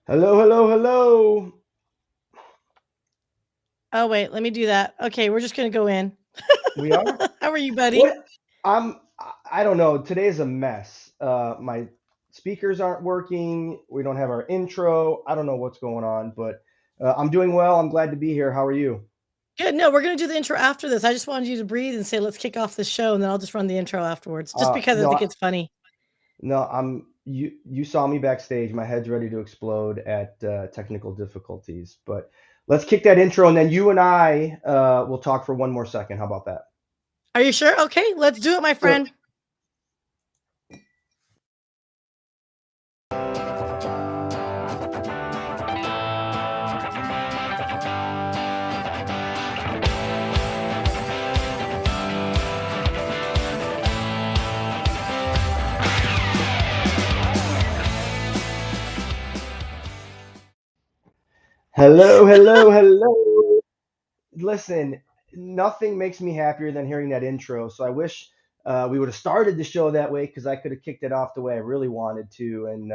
Hello, hello, hello. Oh, wait, let me do that. Okay, we're just gonna go in. We are? How are you, buddy? What? I don't know. Today's a mess. My speakers aren't working. We don't have our intro. I don't know what's going on, but I'm doing well. I'm glad to be here. How are you? Good. No, we're gonna do the intro after this. I just wanted you to breathe and say, "Let's kick off the show," and then I'll just run the intro afterwards, just because I No, think it's funny. no, you saw me backstage. My head's ready to explode at technical difficulties, but let's kick that intro and then you and I will talk for one more second. How about that? Are you sure? Okay, let's do it, my So, friend. hello, hello, hello. Listen, nothing makes me happier than hearing that intro. So I wish we would have started the show that way because I could have kicked it off the way I really wanted to. And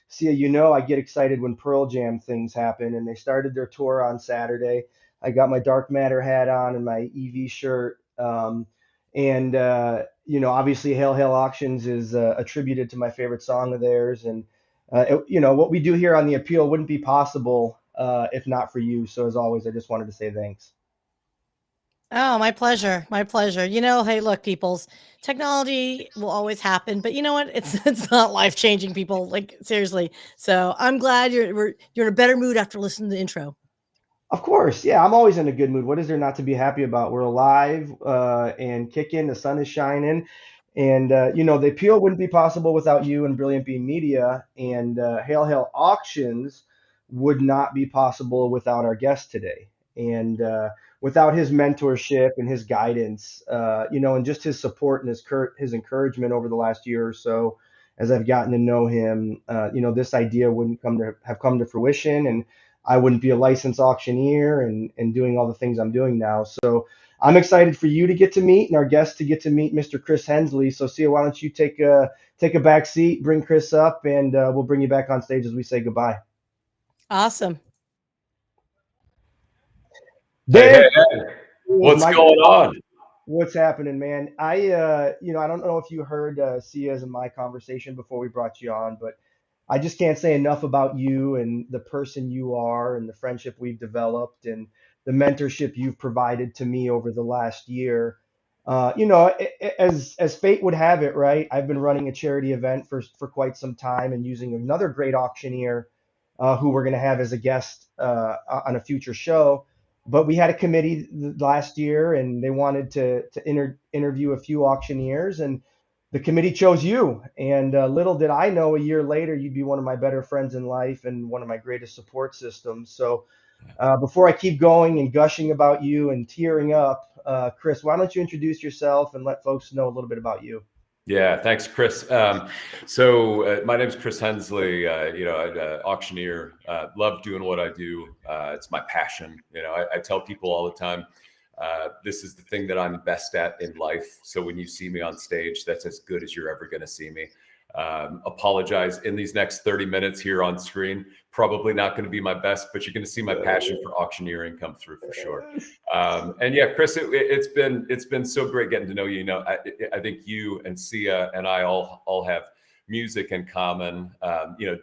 Sia, I get excited when Pearl Jam things happen, and they started their tour on Saturday. I got my Dark Matter hat on and my EV shirt. And obviously, Hail Hail Auctions is attributed to my favorite song of theirs. And what we do here on the appeal wouldn't be possible if not for you. So as always, I just wanted to say thanks. Oh, my pleasure. My pleasure. Hey, look, peoples, technology will always happen, but you know what? It's it's not life changing, people. Like seriously. So I'm glad you're in a better mood after listening to the intro. Of course, yeah, I'm always in a good mood. What is there not to be happy about? We're alive and kicking. The sun is shining, and the appeal wouldn't be possible without you and Brilliant Bean Media. And Hail Hail Auctions would not be possible without our guest today, and without his mentorship and his guidance, and just his support and his encouragement over the last year or so. As I've gotten to know him, this idea wouldn't come to fruition, and I wouldn't be a licensed auctioneer and doing all the things I'm doing now. So I'm excited for you to get to meet and our guests to get to meet Mr. Chris Hensley. So Sia, why don't you take a back seat, bring Chris up, and we'll bring you back on stage as we say goodbye. Awesome. Hey, hey, There, hey, oh what's my, going on? what's happening, man? I don't know if you heard Sia's and my conversation before we brought you on, but I just can't say enough about you and the person you are and the friendship we've developed and the mentorship you've provided to me over the last year. As fate would have it, right? I've been running a charity event for quite some time and using another great auctioneer who we're going to have as a guest on a future show. But we had a committee last year, and they wanted to interview a few auctioneers, and the committee chose you. And little did I know, a year later, you'd be one of my better friends in life and one of my greatest support systems. So before I keep going and gushing about you and tearing up, Chris, why don't you introduce yourself and let folks know a little bit about you? Yeah, thanks, Chris. My name's Chris Hensley. Auctioneer. Love doing what I do. It's my passion. I tell people all the time, this is the thing that I'm best at in life. So when you see me on stage, that's as good as you're ever going to see me. Apologize in these next 30 minutes here on screen. Probably not going to be my best, but you're going to see my passion for auctioneering come through for sure. And yeah, Chris, it's been so great getting to know you. I think you and Sia and I all have music in common.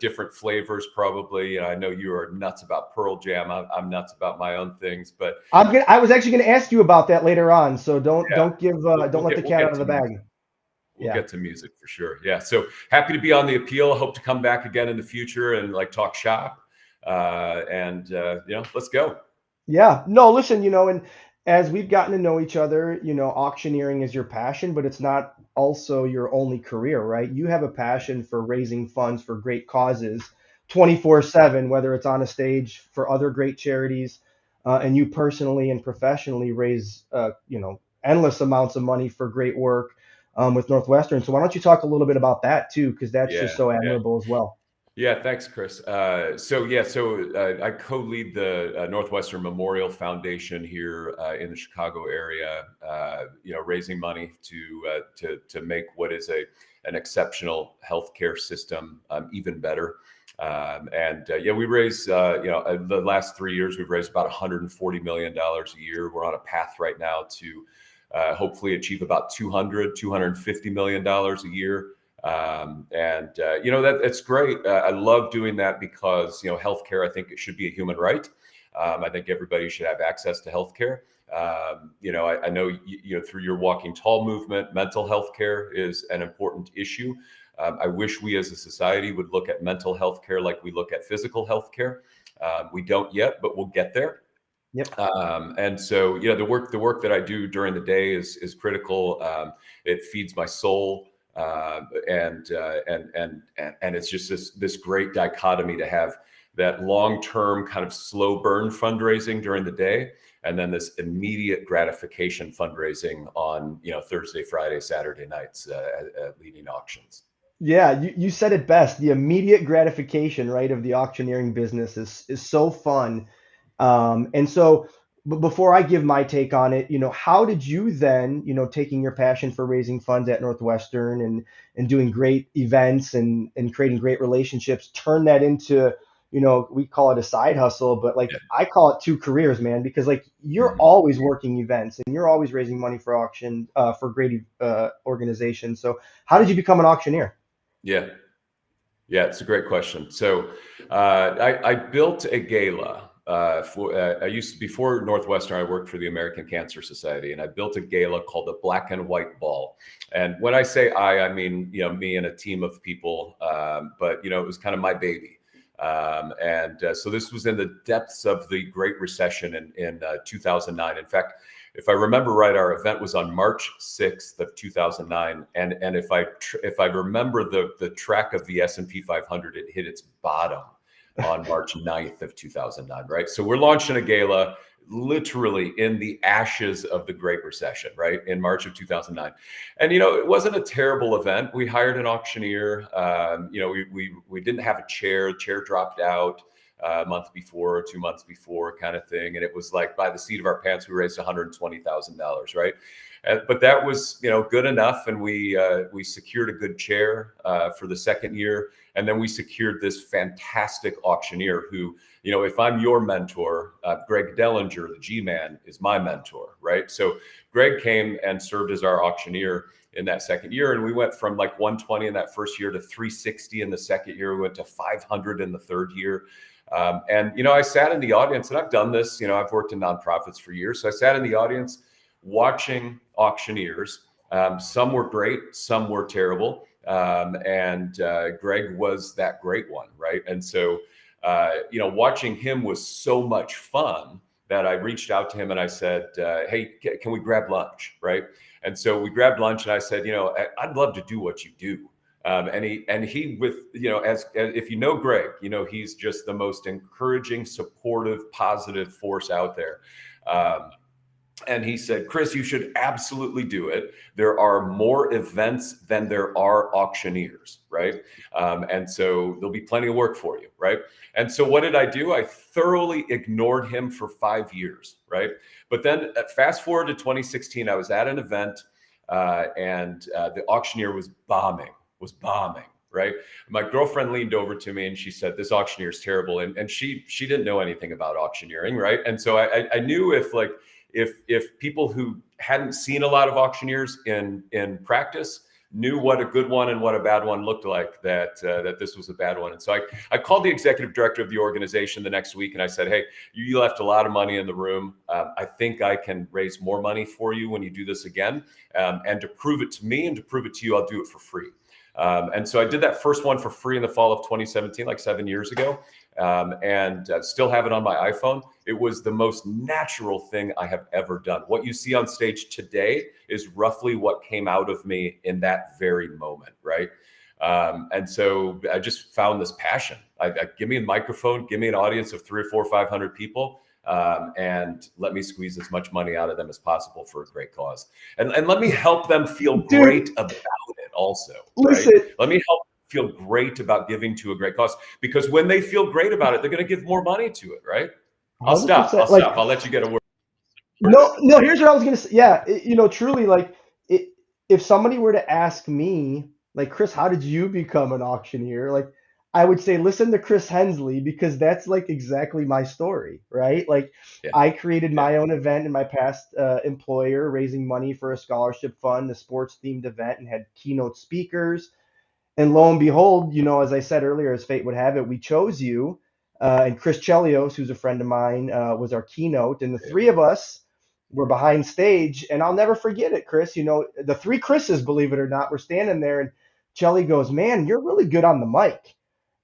Different flavors probably. I know you are nuts about Pearl Jam. I'm nuts about my own things, but I was actually gonna ask you about that later on, so don't yeah, don't give don't let the we'll cat out get of to the music. bag. We'll Yeah. get to music for sure. Yeah. So happy to be on the appeal. Hope to come back again in the future and like talk shop. Let's go. Yeah. No, listen, and as we've gotten to know each other, auctioneering is your passion, but it's not also your only career, right? You have a passion for raising funds for great causes 24/7, whether it's on a stage for other great charities, and you personally and professionally raise, endless amounts of money for great work with Northwestern. So why don't you talk a little bit about that too? Because that's just Yeah. so Yeah. admirable as well. Yeah, thanks, Chris. I co-lead the Northwestern Memorial Foundation here in the Chicago area. Raising money to make what is an exceptional healthcare system even better. Yeah, we raise, the last 3 years, we've raised about $140 million a year. We're on a path right now to hopefully achieve about $250 million a year. That's great. I love doing that because, healthcare, I think it should be a human right. I think everybody should have access to healthcare. I know, through your Walking Tall movement, mental health care is an important issue. I wish we as a society would look at mental health care like we look at physical health care. We don't yet, but we'll get there. Yep. The work that I do during the day is critical. It feeds my soul. And it's just this great dichotomy to have that long-term kind of slow burn fundraising during the day, and then this immediate gratification fundraising on Thursday, Friday, Saturday nights, leading auctions. Yeah, you said it best. The immediate gratification, right, of the auctioneering business is so fun. And so, but before I give my take on it, how did you then, taking your passion for raising funds at Northwestern and doing great events and creating great relationships, turn that into, we call it a side hustle, but like I call it two careers, man, because like you're always working events and you're always raising money for auction, for great organizations. So how did you become an auctioneer? Yeah, it's a great question. So I built a gala. Before Northwestern, I worked for the American Cancer Society, and I built a gala called the Black and White Ball. And when I say I mean, me and a team of people, but it was kind of my baby. So this was in the depths of the Great Recession in 2009. In fact, if I remember right, our event was on March 6th of 2009. And if I remember the track of the S&P 500, it hit its bottom on March 9th of 2009, right? So we're launching a gala literally in the ashes of the Great Recession, right? In March of 2009. And, it wasn't a terrible event. We hired an auctioneer. We didn't have a chair. The chair dropped out a month before or 2 months before, kind of thing. And it was like by the seat of our pants, we raised $120,000, right? But that was, good enough. And we secured a good chair for the second year. And then we secured this fantastic auctioneer who, if I'm your mentor, Greg Dellinger, the G-Man, is my mentor, right? So Greg came and served as our auctioneer in that second year. And we went from like 120 in that first year to 360 in the second year. We went to 500 in the third year. I sat in the audience, and I've done this, I've worked in nonprofits for years. So I sat in the audience watching auctioneers. Some were great, some were terrible. Greg was that great one, right? And so, watching him was so much fun that I reached out to him and I said, hey, can we grab lunch, right? And so we grabbed lunch, and I said, I'd love to do what you do. And he with, as if you know Greg, he's just the most encouraging, supportive, positive force out there. And he said, Chris, you should absolutely do it. There are more events than there are auctioneers, right? And so there'll be plenty of work for you, right? And so what did I do? I thoroughly ignored him for 5 years, right? But then fast forward to 2016, I was at an event and the auctioneer was bombing, right? My girlfriend leaned over to me and she said, this auctioneer is terrible. And she didn't know anything about auctioneering, right? And so I knew if people who hadn't seen a lot of auctioneers in practice knew what a good one and what a bad one looked like, that this was a bad one. And so I called the executive director of the organization the next week and I said, hey, you left a lot of money in the room. I think I can raise more money for you when you do this again. And to prove it to me and to prove it to you, I'll do it for free. And so I did that first one for free in the fall of 2017, like 7 years ago, and still have it on my iPhone. It was the most natural thing I have ever done. What you see on stage today is roughly what came out of me in that very moment, right? And so I just found this passion. Give me a microphone, give me an audience of 300 or 400 or 500 people, and let me squeeze as much money out of them as possible for a great cause. And let me help them feel great about it also. Listen, right? Let me help them feel great about giving to a great cause, because when they feel great about it, they're going to give more money to it, right? I'll stop. I'll let you get a word. No, here's what I was going to say. Yeah, truly, like if somebody were to ask me, like, Chris, how did you become an auctioneer? Like, I would say, listen to Chris Hensley because that's like exactly my story, right? Like, Yeah, I created yeah, my own event in my past employer, raising money for a scholarship fund, a sports themed event, and had keynote speakers. And lo and behold, as I said earlier, as fate would have it, we chose you. And Chris Chelios, who's a friend of mine, was our keynote. And the yeah. three of us were behind stage. And I'll never forget it, Chris. The three Chris's, believe it or not, were standing there. And Chelly goes, "Man, you're really good on the mic."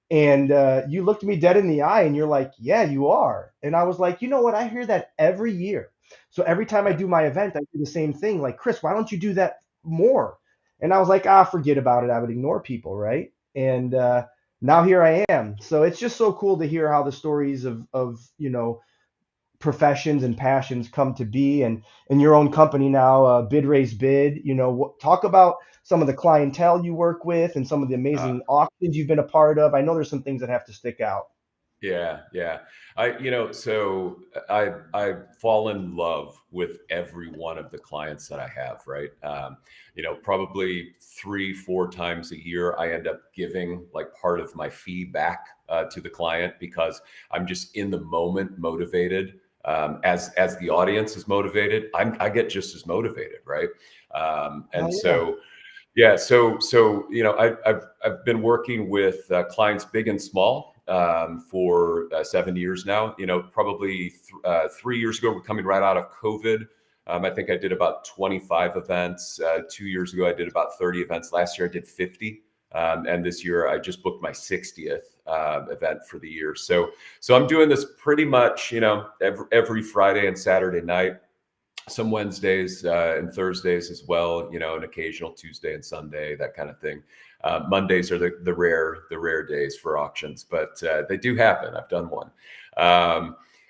And you looked me dead in the eye and you're like, "Yeah, you are." And I was like, you know what? I hear that every year. So every time I Yeah. do my event, I do the same thing. Like, Chris, why don't you do that more? And I was like, forget about it. I would ignore people, right? And now here I am. So it's just so cool to hear how the stories of professions and passions come to be, and in your own company now, bid raise bid. Talk about some of the clientele you work with and some of the Uh, amazing auctions you've been a part of. I know there's some things that have to stick out. Yeah, yeah. So I fall in love with every one of the clients that I have, right? Probably 3, 4 times a year, I end up giving like part of my fee back to the client because I'm just in the moment motivated. As the audience is motivated, I get just as motivated, right? And Oh yeah. so yeah, so I've been working with clients big and small for 7 years now. Probably 3 years ago, we're coming right out of COVID. I think I did about 25 events. 2 years ago, I did about 30 events. Last year, I did 50, and this year, I just booked my 60th event for the year. So I'm doing this pretty much, every Friday and Saturday night, some Wednesdays and Thursdays as well, an occasional Tuesday and Sunday, that kind of thing. Mondays are the rare days for auctions, but they do happen. I've done one.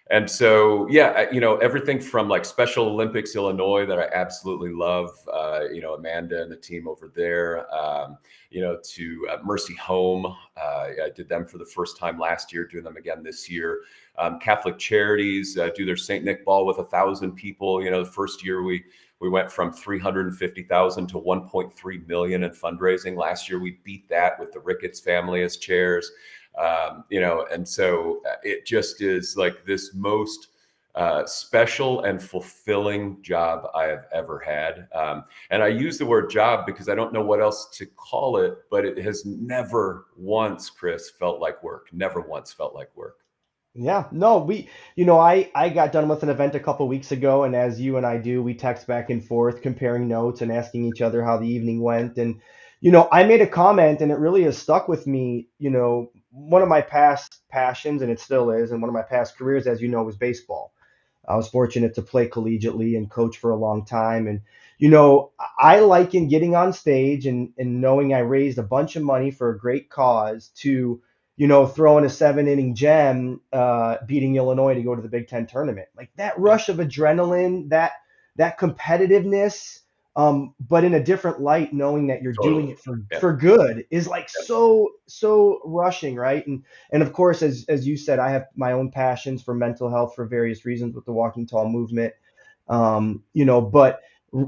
And so, yeah, everything from like Special Olympics Illinois that I absolutely love, Amanda and the team over there, to Mercy Home. I did them for the first time last year, doing them again this year. Catholic Charities do their St. Nick Ball with 1,000 people. The first year we went from 350,000 to 1.3 million in fundraising. Last year we beat that with the Ricketts family as chairs. And so it just is like this most special and fulfilling job I have ever had. And I use the word job because I don't know what else to call it, but it has never once, Chris, felt like work. Never once felt like work. Yeah, no, I got done with an event a couple weeks ago, and as you and I do, we text back and forth, comparing notes and asking each other how the evening went. And, I made a comment, and it really has stuck with me. One of my past passions, and it still is, and one of my past careers, as you know, was baseball. I was fortunate to play collegiately and coach for a long time. And, I liken getting on stage and knowing I raised a bunch of money for a great cause to, throwing a 7 inning gem, beating Illinois to go to the Big Ten tournament. Like that Yeah, rush of adrenaline, that competitiveness, but in a different light, knowing that you're doing totally. it for Yeah. for good is like Yeah. so rushing, right? And of course, as you said, I have my own passions for mental health for various reasons with the Walking Tall movement. But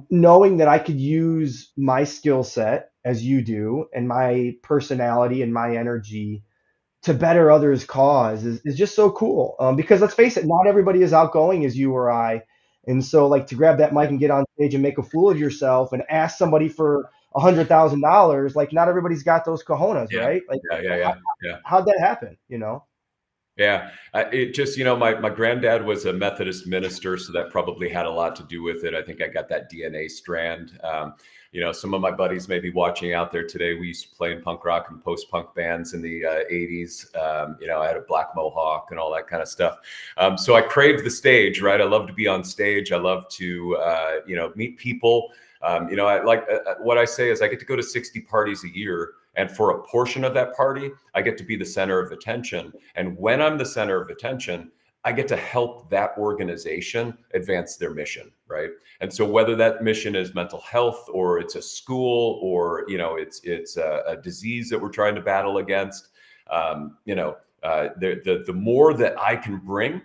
knowing that I could use my skill set as you do and my personality and my energy to better others' cause is just so cool. Because let's face it, not everybody is outgoing as you or I. And so, like, to grab that mic and get on stage and make a fool of yourself and ask somebody for $100,000, like, not everybody's got those cojones, Yeah. right? Like, Yeah. Yeah. how, Yeah. Yeah. how'd that happen? Yeah, it just, my granddad was a Methodist minister, so that probably had a lot to do with it. I think I got that DNA strand. Some of my buddies may be watching out there today. We used to play in punk rock and post-punk bands in the 80s. I had a black mohawk and all that kind of stuff. So I crave the stage, right? I love to be on stage. I love to, meet people. I like what I say is I get to go to 60 parties a year. And for a portion of that party, I get to be the center of attention. And when I'm the center of attention, I get to help that organization advance their mission, right? And so whether that mission is mental health or it's a school or it's a disease that we're trying to battle against, the more that I can bring,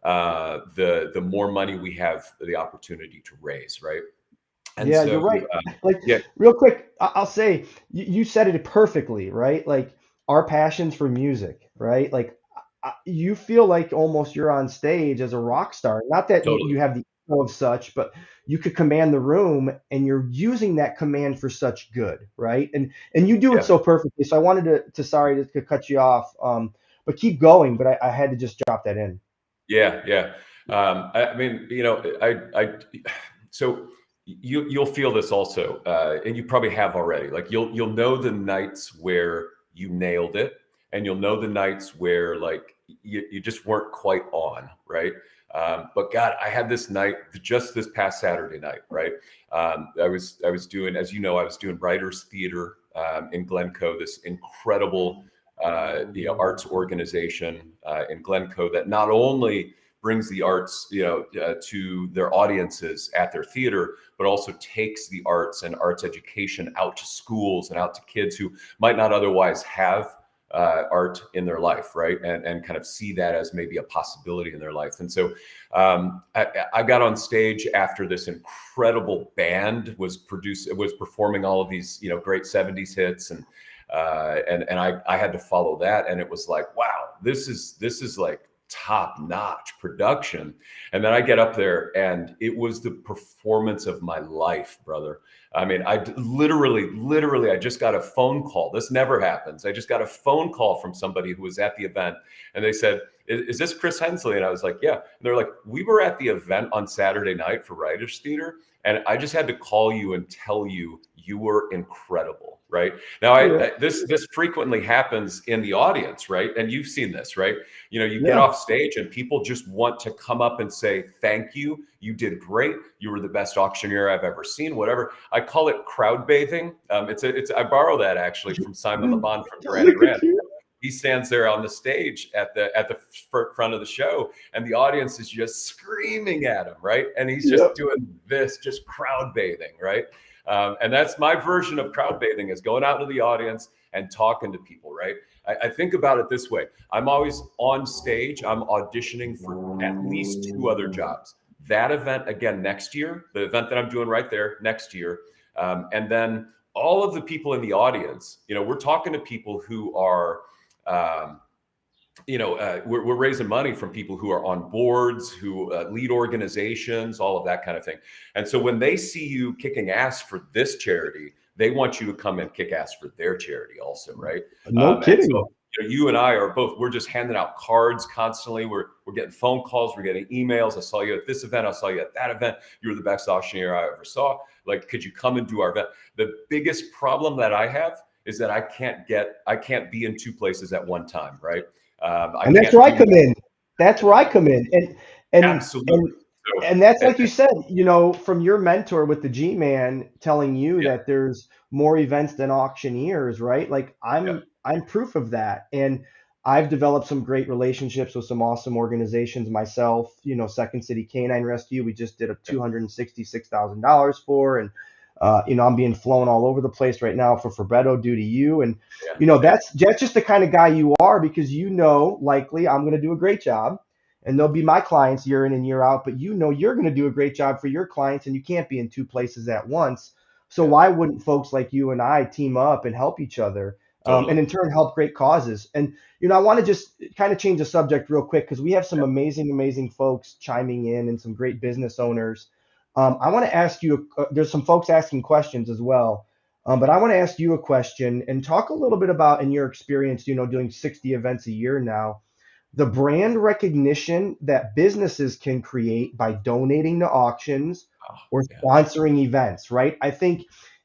the more money we have the opportunity to raise, right? And Yeah, so, you're right. Like, yeah, real quick, I'll say you said it perfectly, right? Like, our passions for music, right? Like, you feel like almost you're on stage as a rock star. Not that totally. you have the ego of such, but you could command the room, and you're using that command for such good, right? And you do it Yeah. so perfectly. So I wanted to sorry to cut you off, but keep going. But I had to just drop that in. Yeah, yeah. I mean, so you'll feel this also, and you probably have already. Like you'll know the nights where you nailed it, and you'll know the nights where like you just weren't quite on, right? But God, I had this night just this past Saturday night, right? I was doing, as you know, I was doing writers theater in Glencoe, this incredible arts organization in Glencoe that not only brings the arts, to their audiences at their theater, but also takes the arts and arts education out to schools and out to kids who might not otherwise have art in their life, right? And kind of see that as maybe a possibility in their life. And so I got on stage after this incredible band was performing all of these, great 70s hits, and I had to follow that, and it was like, wow, this is like top notch production. And then I get up there, and it was the performance of my life, brother. I mean, literally, I just got a phone call. This never happens. I just got a phone call from somebody who was at the event, and they said, is this Chris Hensley? And I was like, yeah. And they're like, we were at the event on Saturday night for Writers Theater, and I just had to call you and tell you you were incredible, right? Now, Yeah, this frequently happens in the audience, right? And you've seen this, right? You get yeah, off stage and people just want to come up and say, thank you. You did great. You were the best auctioneer I've ever seen, whatever. I call it crowd bathing. I borrow that actually from Simon Le Bon from Duran look Duran. at you. He stands there on the stage at the front of the show, and the audience is just screaming at him, right? And he's just Yep. doing this, just crowd bathing, right? And that's my version of crowd bathing, is going out to the audience and talking to people, right? I think about it this way. I'm always on stage. I'm auditioning for at least two other jobs. That event again next year, the event that I'm doing right there next year. And then all of the people in the audience, we're talking to people who are, um, we're raising money from people who are on boards, who lead organizations, all of that kind of thing. And so when they see you kicking ass for this charity, they want you to come and kick ass for their charity also, right? No And so kidding. you and I are both, we're just handing out cards constantly. We're getting phone calls, we're getting emails. I saw you at this event, I saw you at that event. You were the best auctioneer I ever saw. Like, could you come and do our event? The biggest problem that I have is that I can't be in two places at one time, right? I And that's can't where I do come in. That's where I come in. And absolutely. and So, and that's and, like you said, from your mentor with the G-Man telling you yeah, that there's more events than auctioneers, right? Like yeah, I'm proof of that. And I've developed some great relationships with some awesome organizations myself. Second City Canine Rescue, we just did a $266,000 for, and I'm being flown all over the place right now for Fabretto due to you. And yeah, yeah, that's just the kind of guy you are, because likely I'm going to do a great job, and they'll be my clients year in and year out, but you're going to do a great job for your clients, and you can't be in two places at once. So yeah, why wouldn't folks like you and I team up and help each other, and totally. in turn help great causes? And I want to just kind of change the subject real quick, because we have some Yeah, amazing folks chiming in, and some great business owners. I want to ask you, there's some folks asking questions as well. But I want to ask you a question and talk a little bit about, in your experience, doing 60 events a year now, the brand recognition that businesses can create by donating to auctions oh, or yeah, sponsoring events, right? I think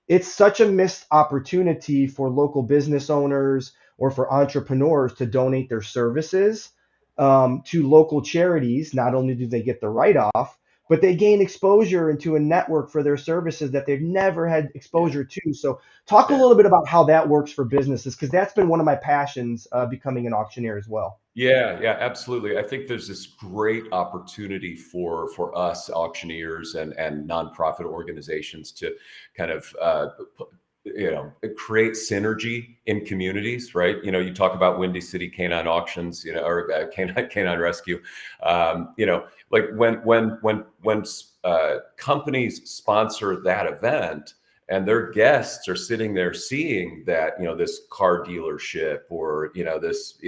it's such a missed opportunity for local business owners or for entrepreneurs to donate their services to local charities. Not only do they get the write off, but they gain exposure into a network for their services that they've never had yeah, exposure to. So, talk a yeah. little bit about how that works for businesses, because that's been one of my passions, becoming an auctioneer as well. Yeah, yeah, absolutely. I think there's this great opportunity for us auctioneers and nonprofit organizations to kind of create synergy in communities, right? You talk about Windy City Canine Auctions, or Canine Rescue. Like when companies sponsor that event, and their guests are sitting there seeing that, this car dealership, or this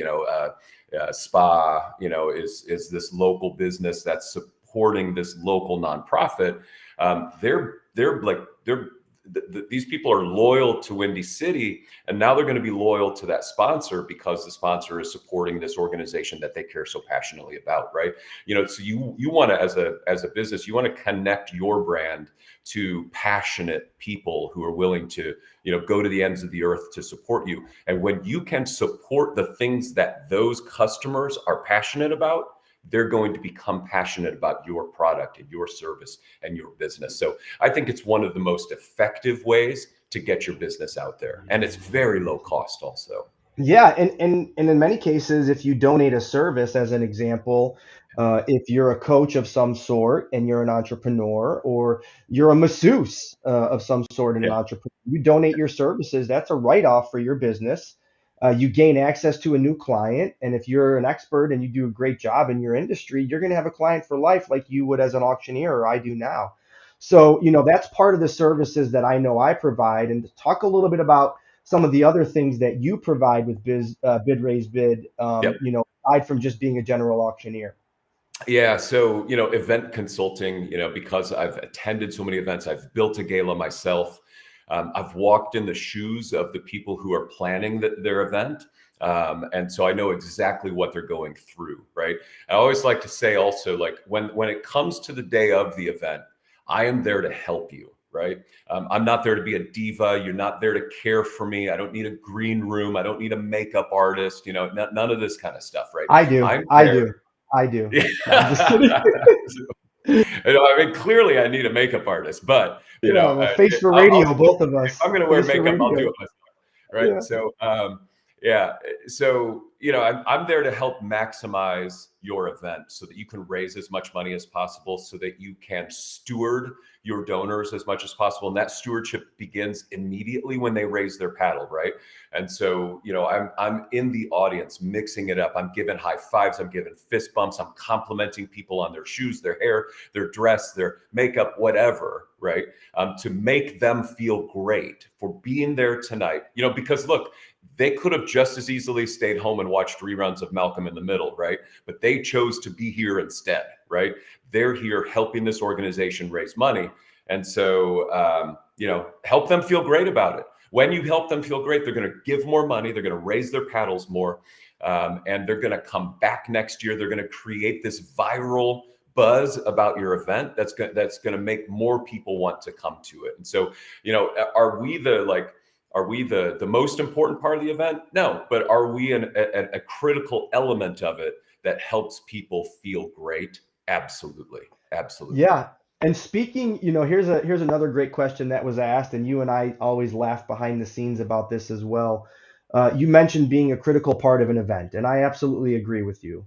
spa, is this local business that's supporting this local nonprofit. These people are loyal to Windy City, and now they're going to be loyal to that sponsor because the sponsor is supporting this organization that they care so passionately about, right? So you want to, as a business, you want to connect your brand to passionate people who are willing to, go to the ends of the earth to support you. And when you can support the things that those customers are passionate about, they're going to become passionate about your product and your service and your business. So I think it's one of the most effective ways to get your business out there. And it's very low cost also. Yeah, and in many cases, if you donate a service, as an example, if you're a coach of some sort and you're an entrepreneur, or you're a masseuse of some sort and an Yeah. entrepreneur, you donate your services, that's a write-off for your business. You gain access to a new client, and if you're an expert and you do a great job in your industry, you're going to have a client for life, like you would as an auctioneer, or I do now. So, that's part of the services that I know I provide. And to talk a little bit about some of the other things that you provide with bid raise bid, Yep. aside from just being a general auctioneer. Yeah. So, event consulting, because I've attended so many events, I've built a gala myself. I've walked in the shoes of the people who are planning their event. And so I know exactly what they're going through, right? I always like to say also, like, when it comes to the day of the event, I am there to help you, right? I'm not there to be a diva. You're not there to care for me. I don't need a green room. I don't need a makeup artist, none of this kind of stuff, right? I do. I'm I there. do. I do. Yeah. No, I'm just kidding. I mean, clearly I need a makeup artist, but Yeah, well, face for radio, both of if us. I'm going to wear Face for makeup, I'll do radio. it myself, right? Yeah. So, yeah. So, I'm there to help maximize your event so that you can raise as much money as possible, so that you can steward your donors as much as possible. And that stewardship begins immediately when they raise their paddle, right? And so, I'm in the audience mixing it up. I'm giving high fives. I'm giving fist bumps. I'm complimenting people on their shoes, their hair, their dress, their makeup, whatever, right? To make them feel great for being there tonight. Because look, they could have just as easily stayed home and watched reruns of Malcolm in the Middle, right? But they chose to be here instead, right? They're here helping this organization raise money. And so, help them feel great about it. When you help them feel great, they're going to give more money. They're going to raise their paddles more. And they're going to come back next year. They're going to create this viral buzz about your event that's going to make more people want to come to it. And so, are we the most important part of the event? No, but are we a critical element of it that helps people feel great? Absolutely. Absolutely. Yeah. And speaking, here's another great question that was asked, and you and I always laugh behind the scenes about this as well. You mentioned being a critical part of an event, and I absolutely agree with you.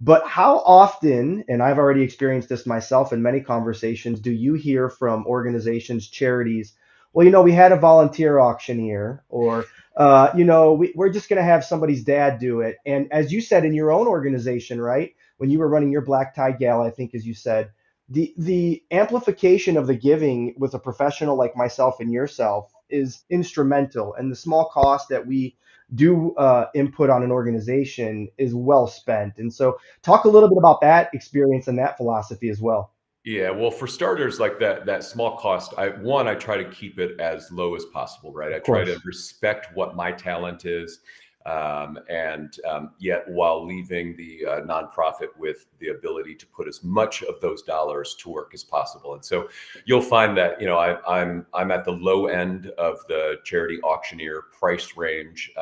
But how often, and I've already experienced this myself in many conversations, do you hear from organizations, charities, well, we had a volunteer auctioneer, or, we're just going to have somebody's dad do it. And as you said in your own organization, right, when you were running your black tie gala, I think, as you said, the amplification of the giving with a professional like myself and yourself is instrumental, and the small cost that we do input on an organization is well spent. And so, talk a little bit about that experience and that philosophy as well. Yeah, well, for starters, like that small cost, I try to keep it as low as possible, right? I Of try to course. respect what my talent is, and yet while leaving the nonprofit with the ability to put as much of those dollars to work as possible. And so you'll find that I'm at the low end of the charity auctioneer price range.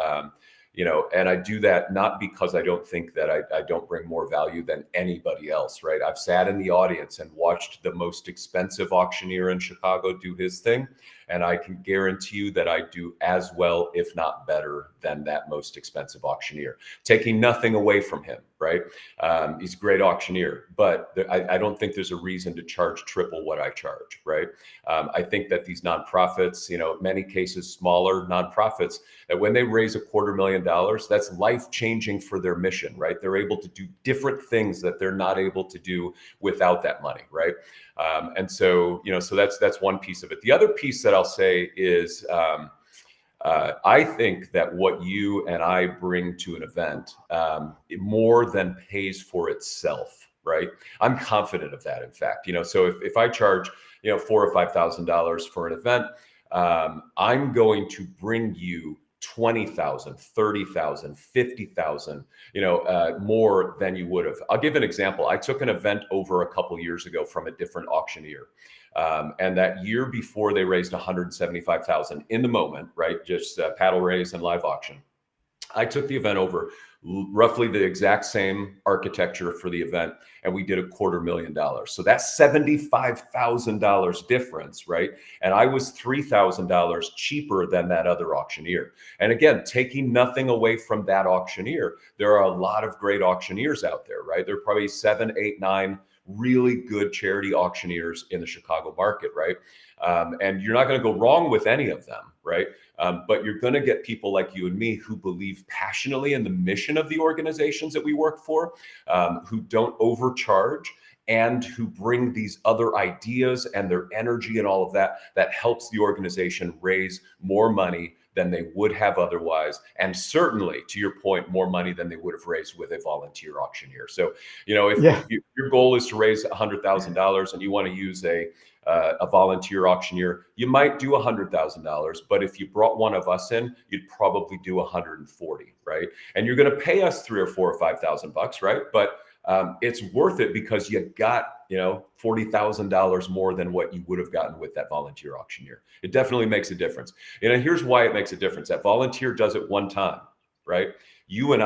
And I do that not because I don't think that I don't bring more value than anybody else, right? I've sat in the audience and watched the most expensive auctioneer in Chicago do his thing. And I can guarantee you that I do as well, if not better, than that most expensive auctioneer. Taking nothing away from him, right? He's a great auctioneer, but I don't think there's a reason to charge triple what I charge, right? I think that these nonprofits, many cases smaller nonprofits, that when they raise $250,000, that's life changing for their mission, right? They're able to do different things that they're not able to do without that money, right? And so, so that's one piece of it. The other piece that I'll say is, I think that what you and I bring to an event it more than pays for itself, right? I'm confident of that. In fact, so if I charge, $4,000 or $5,000 for an event, I'm going to bring you 20,000, 30,000, 50,000, more than you would have. I'll give an example. I took an event over a couple years ago from a different auctioneer. And that year before, they raised 175,000 in the moment, right? Just paddle raise and live auction. I took the event over, roughly the exact same architecture for the event, and we did $250,000. So that's $75,000 difference, right? And I was $3,000 cheaper than that other auctioneer. And again, taking nothing away from that auctioneer, there are a lot of great auctioneers out there, right? There are probably 7, 8, 9 really good charity auctioneers in the Chicago market, right? And you're not going to go wrong with any of them, right? But you're going to get people like you and me who believe passionately in the mission of the organizations that we work for, who don't overcharge, and who bring these other ideas and their energy and all of that, that helps the organization raise more money than they would have otherwise. And certainly, to your point, more money than they would have raised with a volunteer auctioneer. So, if your goal is to raise $100,000 and you want to use a volunteer auctioneer, you might do $100,000. But if you brought one of us in, you'd probably do 140, right? And you're going to pay us $3,000 or $4,000 or $5,000, right? But it's worth it because you got, $40,000 more than what you would have gotten with that volunteer auctioneer. It definitely makes a difference. And here's why it makes a difference. That volunteer does it one time, right? You and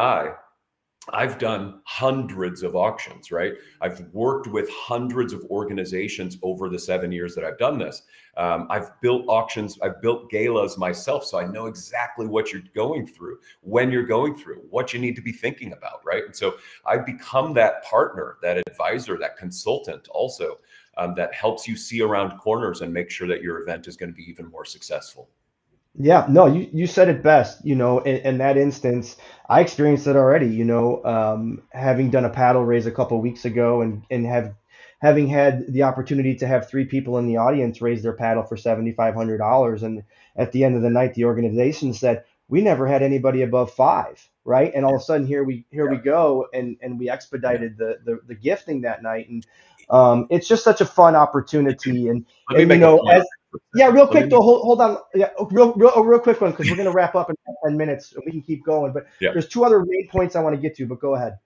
I've done hundreds of auctions, right? I've worked with hundreds of organizations over the 7 years that I've done this. I've built auctions, I've built galas myself, so I know exactly what you're going through, when you're going through, what you need to be thinking about, right? And so I become that partner, that advisor, that consultant also, that helps you see around corners and make sure that your event is going to be even more successful. Yeah, no, you said it best. In that instance, I experienced it already, having done a paddle raise a couple weeks ago and having had the opportunity to have 3 people in the audience raise their paddle for $7,500. And at the end of the night, the organization said, we never had anybody above 5, right? And all of a sudden here we go. And we expedited the gifting that night. And it's just such a fun opportunity. Let me And make a point. yeah, real quick though, hold on. Yeah, real quick one, because we're gonna wrap up in 10 minutes. We can keep going, but there's 2 other main points I want to get to. But go ahead.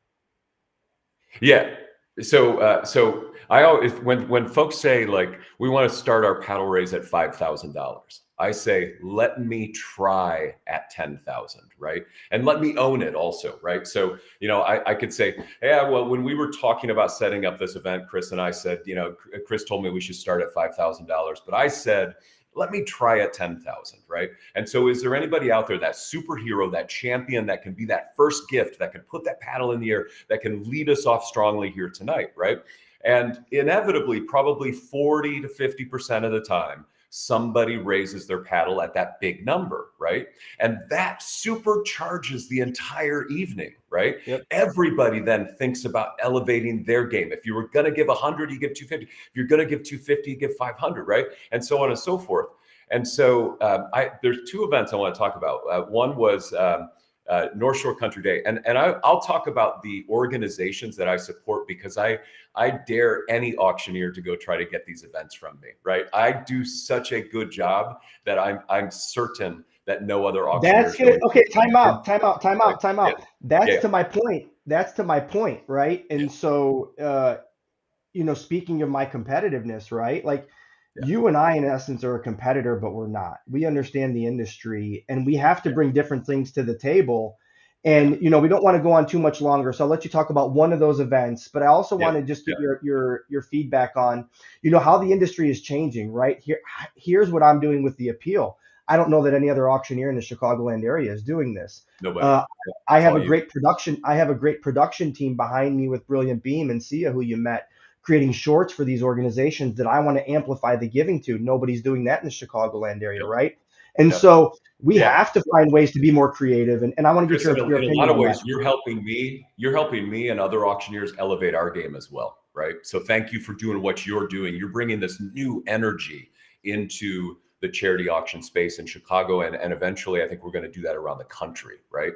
Yeah. So I always, when folks say like we want to start our paddle raise at $5,000, I say let me try at 10,000, right? And let me own it also, right? So I could say, yeah, well, when we were talking about setting up this event, Chris and I said, Chris told me we should start at $5,000, but I said, let me try at 10,000, right? And so is there anybody out there, that superhero, that champion, that can be that first gift, that can put that paddle in the air, that can lead us off strongly here tonight, right? And inevitably, probably 40 to 50% of the time, somebody raises their paddle at that big number, right? And that supercharges the entire evening, right? Yep. Everybody then thinks about elevating their game. If you were going to give 100, you give 250. If you're going to give 250, you give 500, right? And so on and so forth. And so there's 2 events I want to talk about. One was North Shore Country Day. And I'll talk about the organizations that I support, because I dare any auctioneer to go try to get these events from me, right? I do such a good job that I'm certain that no other auctioneer. Okay, time out. That's Yeah. to my point. Right? And so speaking of my competitiveness, right? Like you and I, in essence, are a competitor, but we're not. We understand the industry, and we have to bring different things to the table. And we don't want to go on too much longer, so I'll let you talk about one of those events. But I also Yeah. want to just get your feedback on, how the industry is changing. Right here's what I'm doing with the appeal. I don't know that any other auctioneer in the Chicagoland area is doing this. Nobody. I It's have all a you. great production. I have a great production team behind me with Brilliant Beam and Sia, who you met, creating shorts for these organizations that I want to amplify the giving to. Nobody's doing that in the Chicagoland area, Yep. right? And Yep. so we Yeah. have to find ways to be more creative. And I want to get Chris, in your a opinion lot of on that. ways, you're helping me and other auctioneers elevate our game as well, right? So thank you for doing what you're doing. You're bringing this new energy into the charity auction space in Chicago, and eventually, I think we're going to do that around the country, right?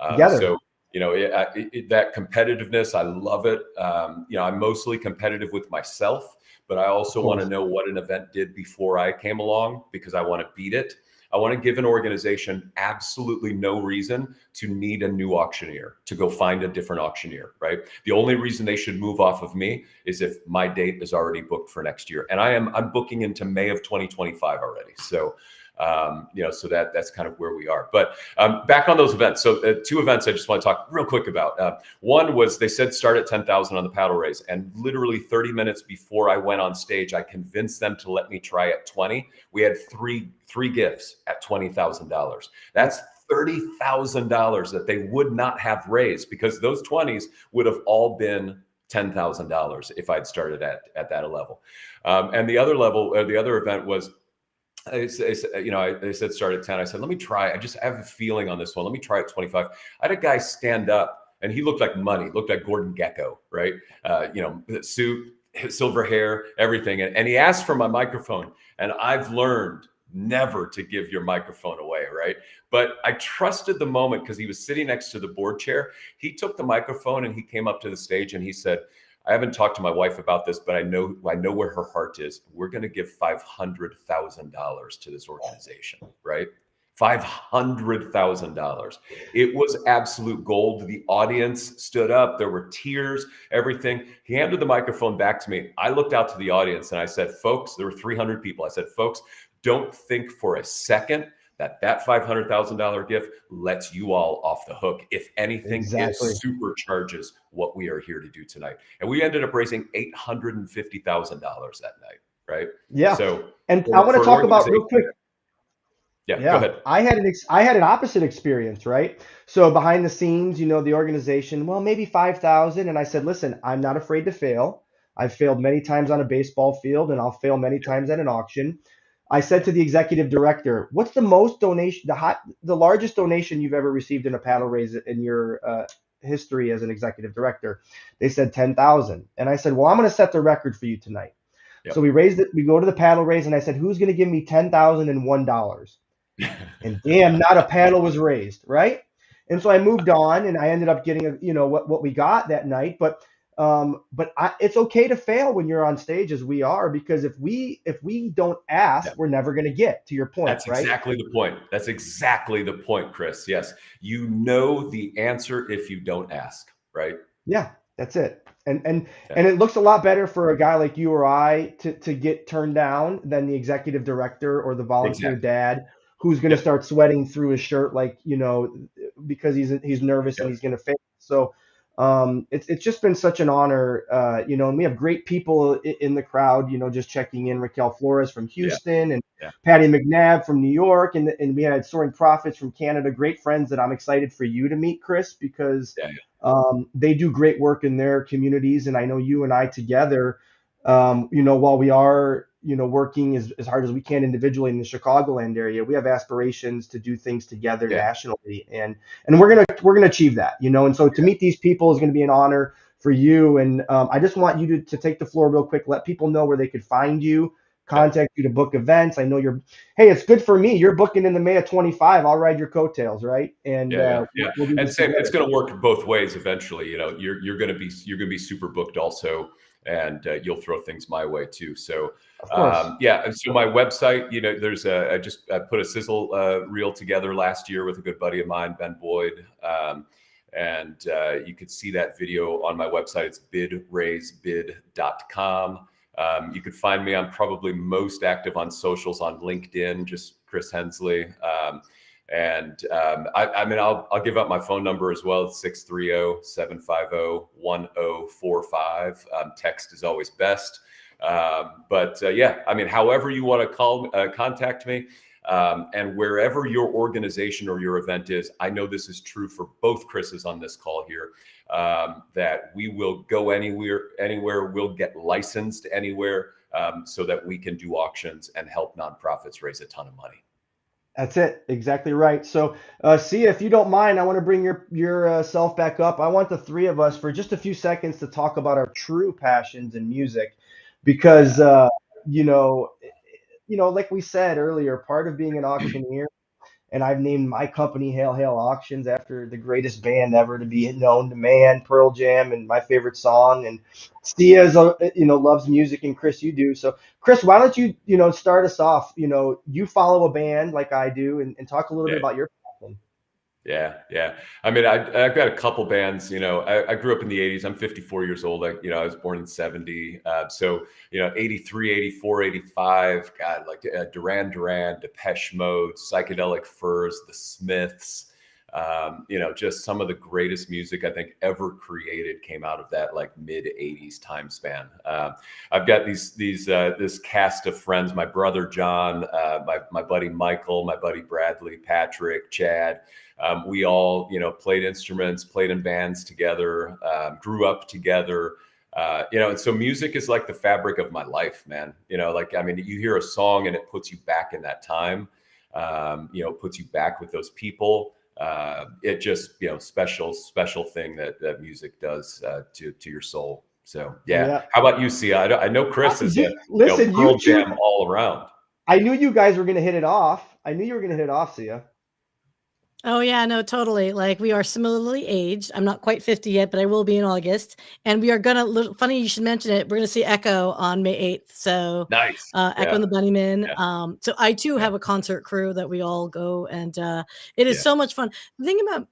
Together. That competitiveness, I love it. I'm mostly competitive with myself, but I also want to know what an event did before I came along, because I want to beat it. I want to give an organization absolutely no reason to need a new auctioneer, to go find a different auctioneer, right? The only reason they should move off of me is if my date is already booked for next year. And I'm booking into May of 2025 already. So, so that's kind of where we are. But back on those events. So two events I just want to talk real quick about. One was, they said start at 10,000 on the paddle raise, and literally 30 minutes before I went on stage, I convinced them to let me try at 20. We had three gifts at $20,000. That's $30,000 that they would not have raised, because those 20s would have all been $10,000 if I'd started at that level. And the other level, the other event was, they said start at 10. I said, let me try. I have a feeling on this one. Let me try at 25. I had a guy stand up, and he looked like money, looked like Gordon Gekko, right? Suit, silver hair, everything. And he asked for my microphone. And I've learned never to give your microphone away, right? But I trusted the moment, because he was sitting next to the board chair. He took the microphone and he came up to the stage and he said, I haven't talked to my wife about this, but I know where her heart is. We're going to give $500,000 to this organization, right? $500,000. It was absolute gold. The audience stood up. There were tears, everything. He handed the microphone back to me. I looked out to the audience and I said, folks, there were 300 people. I said, folks, don't think for a second that $500,000 gift lets you all off the hook. If anything, Exactly. it supercharges what we are here to do tonight. And we ended up raising $850,000 that night, right? Yeah. So, and I want to talk about real quick. Yeah, go ahead. I had an opposite experience, right? So behind the scenes, the organization, well, maybe 5,000. And I said, listen, I'm not afraid to fail. I've failed many times on a baseball field, and I'll fail many times at an auction. I said to the executive director, what's the most donation, the largest donation you've ever received in a paddle raise in your history as an executive director? They said 10,000. And I said, well, I'm going to set the record for you tonight. Yep. So we raised it. We go to the paddle raise, and I said, who's going to give me $10,001? And damn, not a paddle was raised, right? And so I moved on, and I ended up getting what we got that night. But it's okay to fail when you're on stage, as we are, because if we don't ask, we're never going to get to your point. That's right? Exactly the point. That's exactly the point, Chris. Yes, you know the answer if you don't ask, right? Yeah, that's it. And it looks a lot better for a guy like you or I to get turned down than the executive director or the volunteer dad who's going to start sweating through his shirt, because he's nervous and he's going to fail. So it's just been such an honor, and we have great people in the crowd, just checking in. Raquel Flores from Houston and Patty McNabb from New York. And we had Soaring Profits from Canada, great friends that I'm excited for you to meet, Chris, because they do great work in their communities. And I know you and I together, while we are, working as hard as we can individually in the Chicagoland area, we have aspirations to do things together nationally. And we're going to achieve that, and so to meet these people is going to be an honor for you. And I just want you to take the floor real quick, let people know where they could find you, contact you to book events. I know it's good for me. You're booking in the May of 25. I'll ride your coattails, right? And We'll and same, it's going to work both ways eventually. You're going to be super booked also, and you'll throw things my way too. So so my website, there's I put a sizzle reel together last year with a good buddy of mine, Ben Boyd. And you could see that video on my website. It's bidraisebid.com. You could find me. I'm probably most active on socials on LinkedIn, just Chris Hensley. And I mean, I'll give out my phone number as well. It's 630-750-1045. Text is always best. But yeah, I mean, however you want to contact me, and wherever your organization or your event is, I know this is true for both Chris's on this call here, that we will go anywhere, we'll get licensed anywhere, so that we can do auctions and help nonprofits raise a ton of money. That's it. Exactly right. So, Sia, if you don't mind, I want to bring your self back up. I want the three of us for just a few seconds to talk about our true passions in music, because you know, like we said earlier, part of being an auctioneer, and I've named my company Hail Hail Auctions after the greatest band ever to be known to man, Pearl Jam, and my favorite song. And Stia's, loves music, and Chris, you do. So, Chris, why don't you, start us off? You follow a band like I do, and talk a little bit about your passion. Yeah. I mean, I've got a couple bands. I grew up in the 80s. I'm 54 years old. I was born in 70. So, 83, 84, 85, God, like Duran Duran, Depeche Mode, Psychedelic Furs, The Smiths, just some of the greatest music I think ever created came out of that like mid 80s time span. I've got this cast of friends, my brother, John, my buddy, Michael, my buddy, Bradley, Patrick, Chad. We all, played instruments, played in bands together, grew up together, and so music is like the fabric of my life, man. I mean, you hear a song and it puts you back in that time, puts you back with those people. It just, special thing that music does to your soul. So, yeah. How about you, Sia? I know Chris is listen, Pearl Jam all around. I knew you guys were going to hit it off. Sia. Oh yeah, no, totally. Like we are similarly aged. I'm not quite 50 yet, but I will be in August. And we are gonna. Funny you should mention it. We're gonna see Echo on May 8th. So nice. Echo and the Bunnymen. Yeah. So I too have a concert crew that we all go, and it is so much fun. The thing about,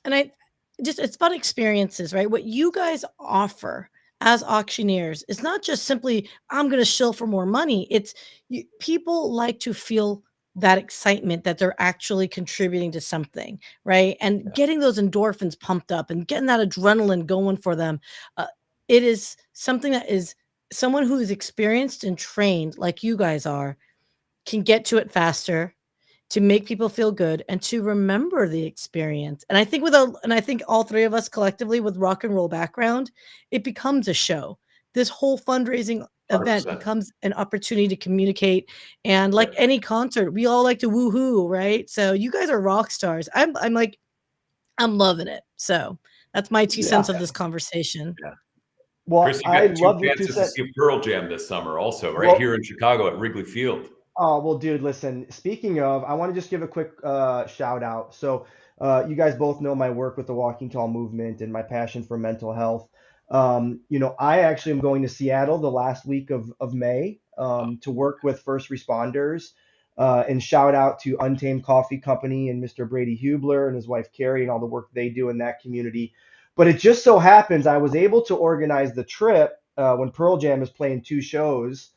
and it's about experiences, right? What you guys offer as auctioneers is not just simply I'm going to shill for more money. It's people like to feel that excitement that they're actually contributing to something, right? And getting those endorphins pumped up and getting that adrenaline going for them. It is something that is someone who is experienced and trained like you guys are can get to it faster, to make people feel good and to remember the experience. And I think I think all three of us collectively with rock and roll background, it becomes a show. This whole fundraising event 100%. becomes an opportunity to communicate. And like any concert, we all like to woohoo, right? So you guys are rock stars. I'm loving it. So that's my 2 cents of this conversation. Yeah. Well, Chris, you got 2 chances to see Pearl Jam this summer also, right? Here in Chicago at Wrigley Field. Oh, well, dude, listen, speaking of, I want to just give a quick shout out. So you guys both know my work with the Walking Tall movement and my passion for mental health. I actually am going to Seattle the last week of May to work with first responders, and shout out to Untamed Coffee Company and Mr. Brady Hubler and his wife Carrie and all the work they do in that community. But it just so happens I was able to organize the trip when Pearl Jam is playing 2 shows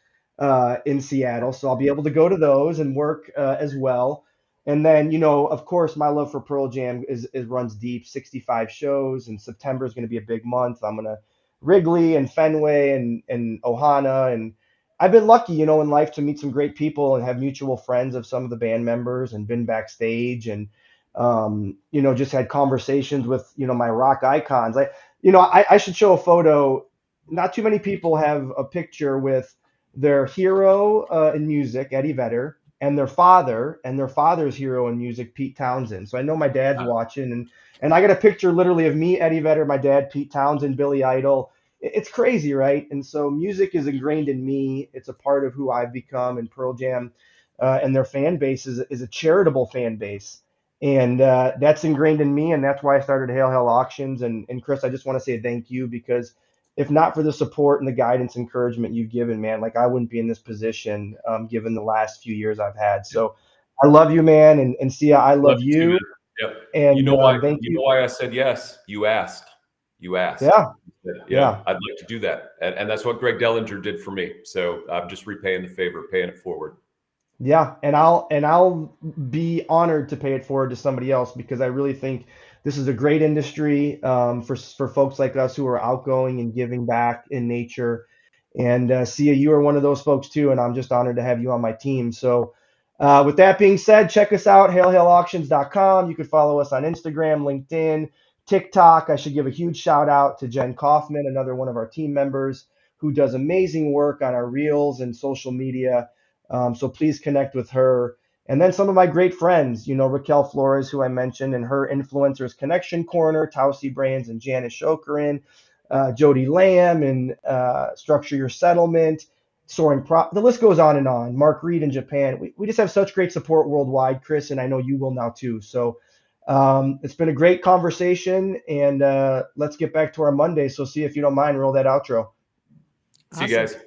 in Seattle. So I'll be able to go to those and work as well. And then, of course, my love for Pearl Jam runs deep. 65 shows, and September is going to be a big month. I'm going to Wrigley and Fenway and Ohana. And I've been lucky, in life to meet some great people and have mutual friends of some of the band members and been backstage and, just had conversations with, my rock icons. I should show a photo. Not too many people have a picture with their hero in music, Eddie Vedder, and their father's hero in music, Pete Townsend. So I know my dad's watching, and I got a picture literally of me, Eddie Vedder, my dad, Pete Townsend, Billy Idol. It's crazy, right? And so music is ingrained in me. It's a part of who I've become, and Pearl Jam and their fan base is a charitable fan base. And that's ingrained in me, and that's why I started Hail Hail Auctions. And Chris, I just want to say thank you, because if not for the support and the guidance, encouragement you've given, man, like I wouldn't be in this position given the last few years I've had. So I love you, man. And Sia, I love you. Yep. And you know why? Thank you know why I said yes? You asked. Yeah. Yeah. I'd like to do that. And that's what Greg Dellinger did for me. So I'm just repaying the favor, paying it forward. Yeah, and I'll be honored to pay it forward to somebody else because I really think this is a great industry for folks like us who are outgoing and giving back in nature. And Sia, you are one of those folks too, and I'm just honored to have you on my team. So, with that being said, check us out, hailhailauctions.com. You can follow us on Instagram, LinkedIn, TikTok. I should give a huge shout out to Jen Kaufman, another one of our team members who does amazing work on our reels and social media. So please connect with her. And then some of my great friends, Raquel Flores, who I mentioned, and her Influencers Connection Corner, Tausi Brands and Janice Shokerin, Jody Lamb and Structure Your Settlement, Soaring Prop. The list goes on and on. Mark Reed in Japan. We just have such great support worldwide, Chris, and I know you will now too. So it's been a great conversation, and let's get back to our Monday. So see if you don't mind, roll that outro. See you Awesome. guys.